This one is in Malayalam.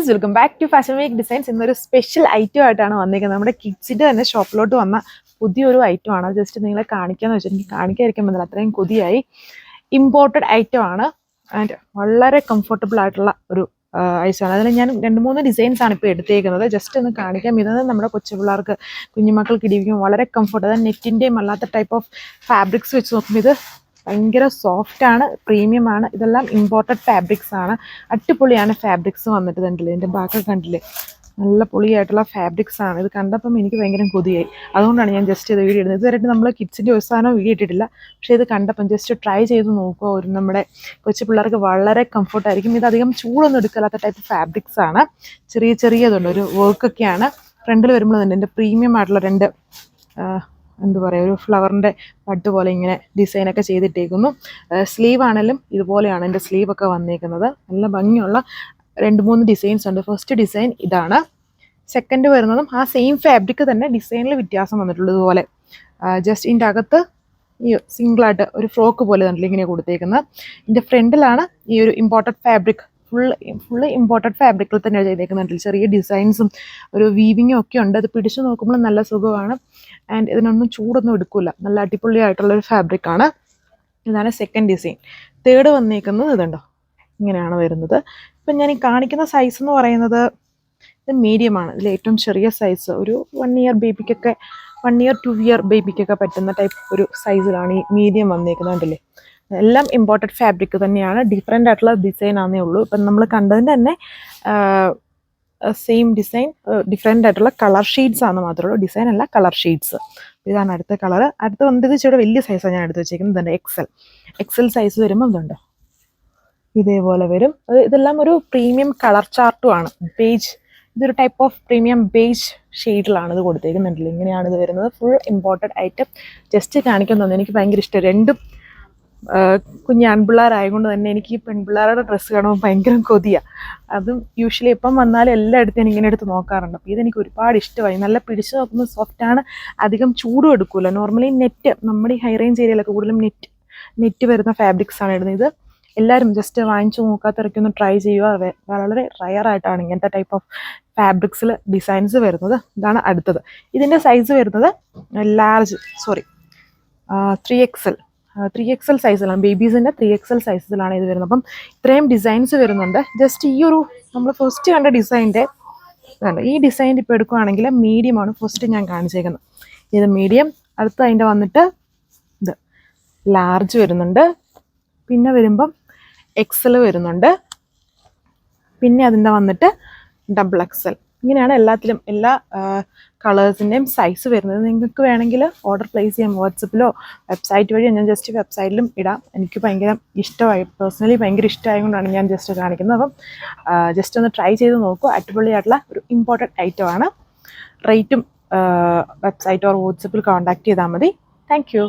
Guys, welcome back to fashion week designs. ഇന്നൊരു സ്പെഷ്യൽ ഐറ്റം ആയിട്ടാണ് വന്നിരിക്കുന്നത്. നമ്മുടെ കിഡ്സിൻ്റെ തന്നെ ഷോപ്പിലോട്ട് വന്ന പുതിയൊരു ഐറ്റം ആണ്. ജസ്റ്റ് നിങ്ങളെ കാണിക്കാന്ന് വെച്ചാൽ എനിക്ക് കാണിക്കാതിരിക്കാൻ പറ്റില്ല, അത്രയും കൊതിയായി. ഇമ്പോർട്ടഡ് ഐറ്റം ആണ് ആൻഡ് വളരെ കംഫർട്ടബിൾ ആയിട്ടുള്ള ഒരു ഐറ്റമാണ്. അതിൽ ഞാൻ 2-3 ഡിസൈൻസ് ആണ് ഇപ്പോൾ എടുത്തേക്കുന്നത്. ജസ്റ്റ് ഒന്ന് കാണിക്കാം. ഇത് നമ്മുടെ കൊച്ചു പിള്ളേർക്ക്, കുഞ്ഞുമക്കൾക്ക് ഇടിക്കും വളരെ കംഫർട്ട്. അതായത് നെറ്റിൻ്റെയും അല്ലാത്ത ടൈപ്പ് ഓഫ് ഫാബ്രിക്സ് വെച്ച് നോക്കുമ്പോൾ ഇത് ഭയങ്കര സോഫ്റ്റ് ആണ്, പ്രീമിയം ആണ്. ഇതെല്ലാം ഇമ്പോർട്ടഡ് ഫാബ്രിക്സ് ആണ്. അടിപൊളിയാണ് ഫാബ്രിക്സ് വന്നിട്ട്. കണ്ടില്ലേ, എൻ്റെ ബാക്കൊക്കെ കണ്ടില്ലേ, നല്ല പൊളിയായിട്ടുള്ള ഫാബ്രിക്സ് ആണ്. ഇത് കണ്ടപ്പം എനിക്ക് ഭയങ്കര കൊതിയായി. അതുകൊണ്ടാണ് ഞാൻ ജസ്റ്റ് ഇത് വീഡിയോ ഇടുന്നത്. ഇതുവരെയായിട്ട് നമ്മൾ കിഡ്സിൻ്റെ ഒരു സാധനം വീഡിയോ ഇട്ടിട്ടില്ല. പക്ഷേ ഇത് കണ്ടപ്പം ജസ്റ്റ് ട്രൈ ചെയ്ത് നോക്കുക. നമ്മുടെ കൊച്ചു പിള്ളേർക്ക് വളരെ കംഫർട്ടായിരിക്കും. ഇത് അധികം ചൂടൊന്നും എടുക്കാത്ത ടൈപ്പ് ഫാബ്രിക്സ് ആണ്. ചെറിയതുണ്ട്, ഒരു വർക്കൊക്കെയാണ്. ഫ്രണ്ടിൽ വരുമ്പോൾ തന്നെ എൻ്റെ പ്രീമിയം ആയിട്ടുള്ള രണ്ട് എന്താ പറയുക, ഒരു ഫ്ലവറിൻ്റെ പട്ട് പോലെ ഇങ്ങനെ ഡിസൈനൊക്കെ ചെയ്തിട്ടേക്കുന്നു. സ്ലീവ് ആണെങ്കിലും ഇതുപോലെയാണ് എൻ്റെ സ്ലീവൊക്കെ വന്നേക്കുന്നത്. നല്ല ഭംഗിയുള്ള 2-3 ഡിസൈൻസ് ഉണ്ട്. ഫസ്റ്റ് ഡിസൈൻ ഇതാണ്. സെക്കൻഡ് വരുന്നതും ആ സെയിം ഫാബ്രിക് തന്നെ, ഡിസൈനിൽ വ്യത്യാസം വന്നിട്ടുള്ളത്. ഇതുപോലെ ജസ്റ്റ് ഇതിൻ്റെ അകത്ത് ഈ സിംഗിളായിട്ട് ഒരു ഫ്രോക്ക് പോലെ തന്നെ ഇങ്ങനെ കൊടുത്തേക്കുന്നത്. ഇതിൻ്റെ ഫ്രണ്ടിലാണ് ഈ ഒരു ഇമ്പോർട്ടഡ് ഫാബ്രിക്, ഫുള്ള് ഇമ്പോർട്ടഡ് ഫാബ്രിക്കിൽ തന്നെ ചെയ്തേക്കുന്നുണ്ട്. ചെറിയ ഡിസൈൻസും ഒരു വീവിങ്ങും ഒക്കെ ഉണ്ട്. അത് പിടിച്ചു നോക്കുമ്പോൾ നല്ല സുഖമാണ്. ആൻഡ് ഇതിനൊന്നും ചൂടൊന്നും എടുക്കില്ല. നല്ല അടിപൊളിയായിട്ടുള്ളൊരു ഫാബ്രിക്കാണ്. ഇതാണ് സെക്കൻഡ് ഡിസൈൻ. തേർഡ് വന്നേക്കുന്നത് ഇതുണ്ടോ, ഇങ്ങനെയാണ് വരുന്നത്. ഇപ്പം ഞാൻ ഈ കാണിക്കുന്ന സൈസ് എന്ന് പറയുന്നത് ഇത് മീഡിയമാണ്. ഇതിൽ ഏറ്റവും ചെറിയ സൈസ് ഒരു 1 ഇയർ ബേബിക്കൊക്കെ, 1 ഇയർ 2 ഇയർ ബേബിക്കൊക്കെ പറ്റുന്ന ടൈപ്പ് ഒരു സൈസിലാണ് ഈ മീഡിയം വന്നേക്കുന്നത്. കണ്ടില്ലേ, എല്ലാം ഇമ്പോർട്ടഡ് ഫാബ്രിക് തന്നെയാണ്. ഡിഫറെൻ്റ് ആയിട്ടുള്ള ഡിസൈൻ ആണെന്നേ ഉള്ളൂ. ഇപ്പം നമ്മൾ കണ്ടതിൻ്റെ തന്നെ സെയിം ഡിസൈൻ, ഡിഫറെൻ്റ് ആയിട്ടുള്ള കളർ ഷെയ്ഡ്സ് ആണ് മാത്രമേ ഉള്ളൂ. ഡിസൈൻ അല്ല, കളർ ഷെയ്ഡ്സ്. ഇതാണ് അടുത്ത കളർ. അടുത്ത വന്നത് ഇച്ചിരി വലിയ സൈസാണ് ഞാൻ എടുത്ത് വെച്ചേക്കുന്നത്. ഇതുണ്ട് എക്സൽ സൈസ് വരുമ്പോൾ ഇതുണ്ട് ഇതേപോലെ വരും. ഇതെല്ലാം ഒരു പ്രീമിയം കളർ ചാർട്ടും ആണ്. ബേജ്, ഇതൊരു ടൈപ്പ് ഓഫ് പ്രീമിയം ബേജ് ഷെയ്ഡിലാണ് ഇത് കൊടുത്തേക്കുന്നുണ്ടല്ലോ. ഇങ്ങനെയാണ് ഇത് വരുന്നത്. Full imported item. ജസ്റ്റ് കാണിക്കാൻ തോന്നുന്നു, എനിക്ക് ഭയങ്കര ഇഷ്ടം. രണ്ടും കുഞ്ഞ് ആൺപിള്ളേരായതുകൊണ്ട് തന്നെ എനിക്ക് ഈ പെൺപിള്ളേരുടെ ഡ്രസ്സ് കാണുമ്പോൾ ഭയങ്കര കൊതിയാണ്. അതും യൂഷ്വലി എപ്പം വന്നാലും എല്ലായിടത്തും ഞാൻ ഇങ്ങനെ എടുത്ത് നോക്കാറുണ്ട്. അപ്പോൾ ഇതെനിക്ക് ഒരുപാട് ഇഷ്ടമായി. നല്ല പിടിച്ച് നോക്കുമ്പോൾ സോഫ്റ്റാണ്, അധികം ചൂടും എടുക്കില്ല. നോർമലി നെറ്റ്, നമ്മുടെ ഈ ഹൈ റേഞ്ച് ഏരിയയിലൊക്കെ കൂടുതലും നെറ്റ് വരുന്ന ഫാബ്രിക്സ് ആണ് ഇടുന്നത്. ഇത് എല്ലാവരും ജസ്റ്റ് വാങ്ങിച്ചു നോക്കാത്തവരൊക്കെ ഒന്ന് ട്രൈ ചെയ്യുക. വളരെ റയറായിട്ടാണ് ഇങ്ങനത്തെ ടൈപ്പ് ഓഫ് ഫാബ്രിക്സിൽ ഡിസൈൻസ് വരുന്നത്. ഇതാണ് അടുത്തത്. ഇതിൻ്റെ സൈസ് വരുന്നത് 3XL സൈസിലാണ്. ബേബീസിൻ്റെ 3XL സൈസിലാണ് ഇത് വരുന്നത്. അപ്പം ഇത്രയും ഡിസൈൻസ് വരുന്നുണ്ട്. ജസ്റ്റ് ഈ ഒരു നമ്മൾ ഫസ്റ്റ് കണ്ട ഡിസൈൻ്റെ ഈ ഡിസൈൻ ഇപ്പോൾ എടുക്കുകയാണെങ്കിൽ മീഡിയമാണ് ഫസ്റ്റ് ഞാൻ കാണിച്ചേക്കുന്നത്. ഇത് മീഡിയം. അടുത്ത അതിൻ്റെ വന്നിട്ട് ഇത് ലാർജ് വരുന്നുണ്ട്. പിന്നെ വരുമ്പം XL വരുന്നുണ്ട്. പിന്നെ അതിൻ്റെ വന്നിട്ട് XXL. ഇങ്ങനെയാണ് എല്ലാത്തിലും, എല്ലാ കളേഴ്സിൻ്റെയും സൈസ് വരുന്നത്. നിങ്ങൾക്ക് വേണമെങ്കിൽ ഓർഡർ പ്ലേസ് ചെയ്യാം വാട്സപ്പിലോ വെബ്സൈറ്റ് വഴി. ഞാൻ ജസ്റ്റ് വെബ്സൈറ്റിലും ഇടാം. എനിക്ക് ഭയങ്കര ഇഷ്ടമായി, പേഴ്സണലി ഭയങ്കര ഇഷ്ടമായതുകൊണ്ടാണ് ഞാൻ ജസ്റ്റ് കാണിക്കുന്നത്. അപ്പം ജസ്റ്റ് ഒന്ന് ട്രൈ ചെയ്ത് നോക്കൂ. അടിപൊളിയായിട്ടുള്ള ഒരു ഇമ്പോർട്ടൻറ്റ് ഐറ്റമാണ്. റേറ്റും വെബ്സൈറ്റ് ഓർ വാട്സപ്പിൽ കോൺടാക്ട് ചെയ്താൽ മതി. Thank you.